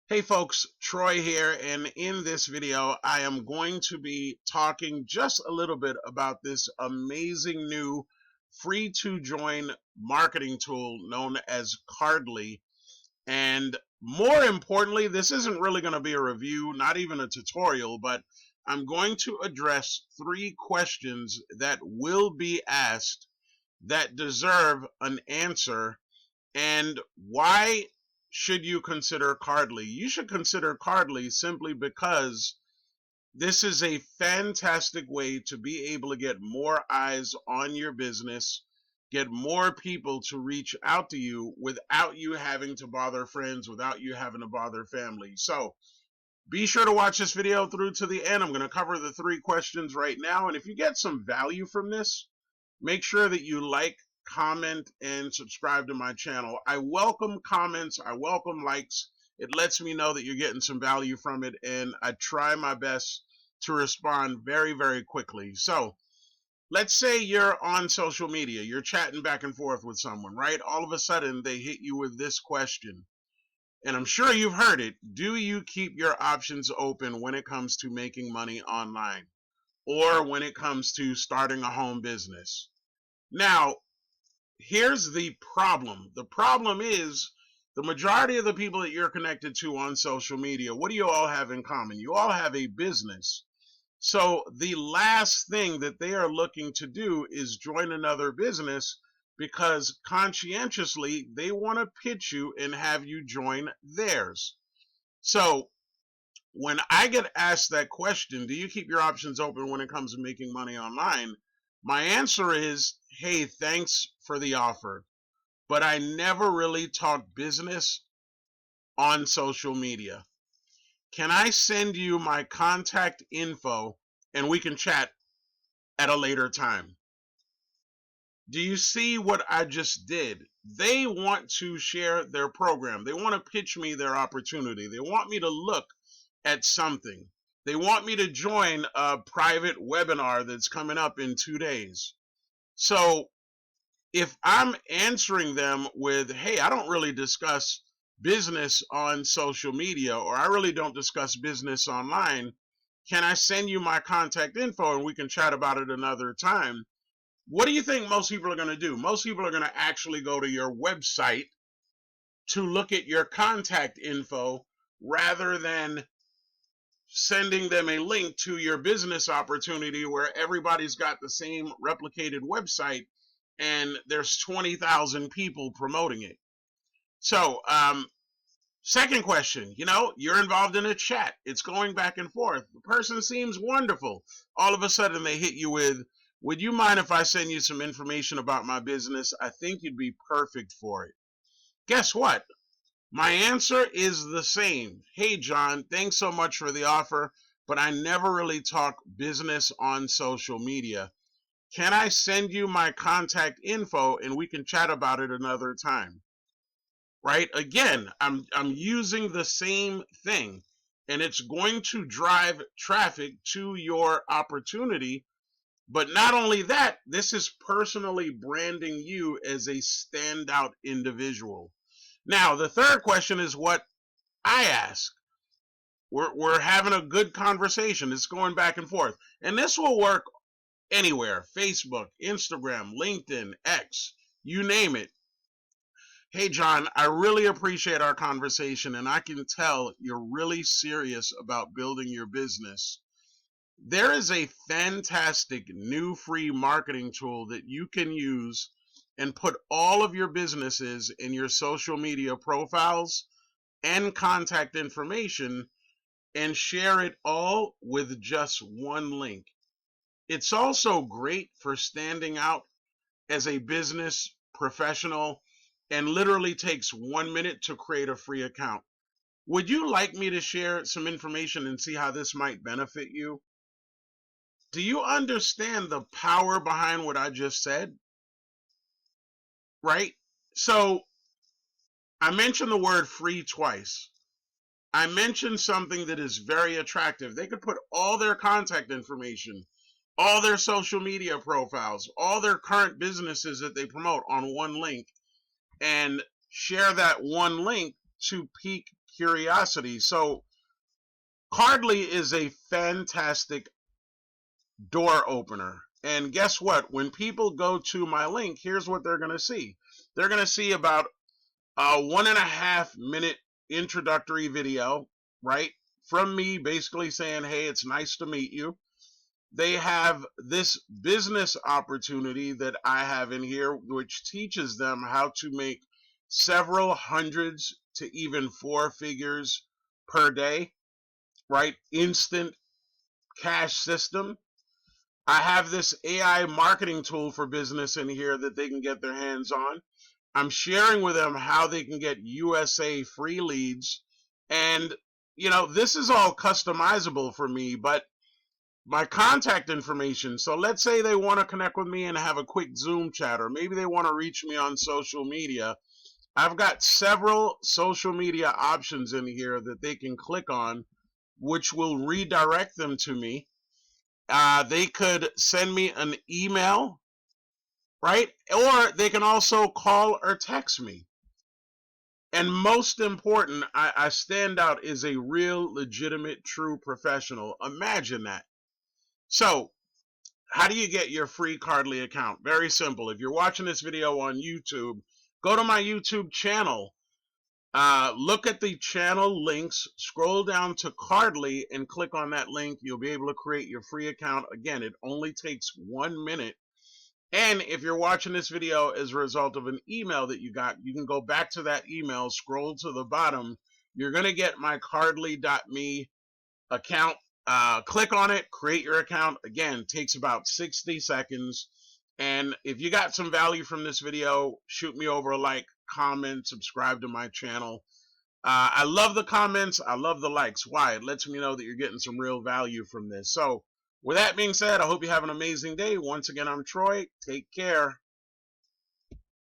Hey folks, Troy here, and in this video I am going to be talking just a little bit about this amazing new free to join marketing tool known as Cardly. And more importantly, this isn't really going to be a review, not even a tutorial, but I'm going to address 3 questions that will be asked that deserve an answer. And why should you consider Cardly? You should consider Cardly simply because this is a fantastic way to be able to get more eyes on your business, get more people to reach out to you without you having to bother friends, without you having to bother family. So be sure to watch this video through to the end. I'm going to cover the 3 questions right now. And if you get some value from this, make sure that you like, comment, and subscribe to my channel. I welcome comments. I welcome likes. It lets me know that you're getting some value from it, and I try my best to respond very, very quickly. So let's say you're on social media. You're chatting back and forth with someone, right? All of a sudden, they hit you with this question. And I'm sure you've heard it. Do you keep your options open when it comes to making money online or when it comes to starting a home business? Now, here's the problem. The problem is the majority of the people that you're connected to on social media, what do you all have in common? You all have a business. So the last thing that they are looking to do is join another business because conscientiously they want to pitch you and have you join theirs. So when I get asked that question, do you keep your options open when it comes to making money online? My answer is, hey, thanks for the offer, but I never really talk business on social media. Can I send you my contact info and we can chat at a later time? Do you see what I just did? They want to share their program. They want to pitch me their opportunity. They want me to look at something. They want me to join a private webinar that's coming up in 2 days. So if I'm answering them with, hey, I don't really discuss business on social media, or I really don't discuss business online, can I send you my contact info and we can chat about it another time? What do you think most people are going to do? Most people are going to actually go to your website to look at your contact info rather than sending them a link to your business opportunity where everybody's got the same replicated website and there's 20,000 people promoting it. So, second question, you're involved in a chat. It's going back and forth. The person seems wonderful. All of a sudden they hit you with, would you mind if I send you some information about my business? I think you'd be perfect for it. Guess what? My answer is the same. Hey, John, thanks so much for the offer, but I never really talk business on social media. Can I send you my contact info and we can chat about it another time? Right? Again, I'm using the same thing, and it's going to drive traffic to your opportunity. But not only that, this is personally branding you as a standout individual. Now, the third question is what I ask. We're having a good conversation. It's going back and forth. And this will work anywhere. Facebook, Instagram, LinkedIn, X, you name it. Hey, John, I really appreciate our conversation, and I can tell you're really serious about building your business. There is a fantastic new free marketing tool that you can use and put all of your businesses in your social media profiles and contact information and share it all with just one link. It's also great for standing out as a business professional and literally takes 1 minute to create a free account. Would you like me to share some information and see how this might benefit you? Do you understand the power behind what I just said? Right? So I mentioned the word free twice. I mentioned something that is very attractive. They could put all their contact information, all their social media profiles, all their current businesses that they promote on one link and share that one link to pique curiosity. So Cardly is a fantastic door opener. And guess what? When people go to my link, here's what they're going to see. They're going to see about a 1.5 minute introductory video, right? From me basically saying, hey, it's nice to meet you. They have this business opportunity that I have in here, which teaches them how to make several hundreds to even 4 figures per day, right? Instant cash system. I have this AI marketing tool for business in here that they can get their hands on. I'm sharing with them how they can get USA free leads. And, you know, this is all customizable for me, but my contact information. So let's say they want to connect with me and have a quick Zoom chat, or maybe they want to reach me on social media. I've got several social media options in here that they can click on, which will redirect them to me. They could send me an email, right? Or they can also call or text me. And most important, I stand out as a real, legitimate, true professional. Imagine that. So, how do you get your free Cardly account? Very simple. If you're watching this video on YouTube, go to my YouTube channel. Look at the channel links, scroll down to Cardly and click on that link. You'll be able to create your free account. Again, it only takes 1 minute. And if you're watching this video as a result of an email that you got, you can go back to that email, scroll to the bottom. You're going to get my Cardly.me account. Click on it, create your account. Again, takes about 60 seconds. And if you got some value from this video, shoot me over a like, comment, subscribe to my channel. I love the comments. I love the likes. Why? It lets me know that you're getting some real value from this. So with that being said, I hope you have an amazing day. Once again, I'm Troy. Take care.